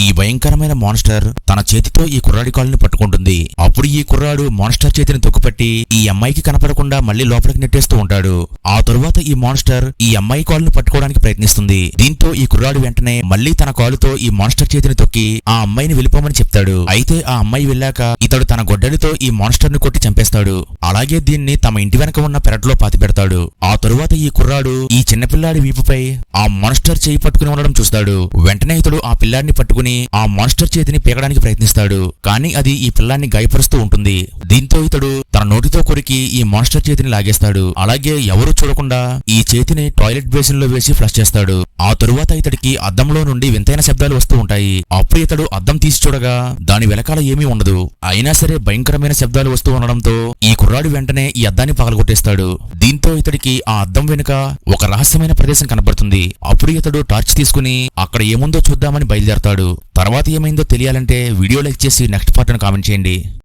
ఈ భయంకరమైన మాన్స్టర్ తన చేతితో ఈ కుర్రాడి కాళ్ళని పట్టుకుంటుంది. అప్పుడు ఈ కుర్రాడు మాన్స్టర్ చేతిని తొక్కుపెట్టి ఈ అమ్మాయికి కనపడకుండా మళ్ళీ లోపలికి నెట్టేస్తూ ఉంటాడు. ఆ తరువాత ఈ మాన్స్టర్ ఈ అమ్మాయి కాళ్ళను పట్టుకోవడానికి ప్రయత్నిస్తుంది. దీంతో ఈ కుర్రాడు వెంటనే మళ్ళీ తన కాలుతో ఈ మాన్స్టర్ చేతిని తొక్కి ఆ అమ్మాయిని వెళ్ళిపోమని చెప్తాడు. అయితే ఆ అమ్మాయి వెళ్ళాక ఇతడు తన గొడ్డలితో ఈ మాన్స్టర్ ని కొట్టి చంపేస్తాడు. అలాగే దీన్ని తమ ఇంటి వెనక ఉన్న పెరట్లో పాతి పెడతాడు. ఆ తరువాత ఈ కుర్రాడు ఈ చిన్నపిల్లాడి వీపుపై ఆ మాన్స్టర్ చేయి పట్టుకుని ఉండడం చూస్తాడు. వెంటనే ఇతడు ఆ పిల్లాడిని పట్టుకుని ఆ మాన్స్టర్ చేతిని పీకడానికి ప్రయత్నిస్తాడు. కానీ అది ఈ పిల్లాన్ని గాయపరుస్తూ ఉంటుంది. దీంతో ఇతడు తన నోటితో కొరికి ఈ మాన్స్టర్ చేతిని లాగేస్తాడు. అలాగే ఎవరూ చూడకుండా ఈ చేతిని టాయిలెట్ బేసిన్ లో వేసి ఫ్లష్ చేస్తాడు. ఆ తరువాత ఇతడికి అద్దంలో నుండి వింతైన శబ్దాలు వస్తూ ఉంటాయి. అప్పుడు ఇతడు అద్దం తీసి చూడగా దాని వెనకాల ఏమీ ఉండదు. అయినా సరే భయంకరమైన శబ్దాలు వస్తూ ఉండడంతో ఈ కుర్రాడు వెంటనే ఈ అద్దాన్ని పగలగొట్టేస్తాడు. దీంతో ఇతడికి ఆ అద్దం వెనుక ఒక రహస్యమైన ప్రదేశం కనబడుతుంది. అప్పుడు ఇతడు టార్చ్ తీసుకుని అక్కడ ఏముందో చూద్దామని బయలుదేరతాడు. తర్వాత ఏమైందో తెలియాలంటే వీడియో లైక్ చేసి నెక్స్ట్ పార్ట్ ను కామెంట్ చేయండి.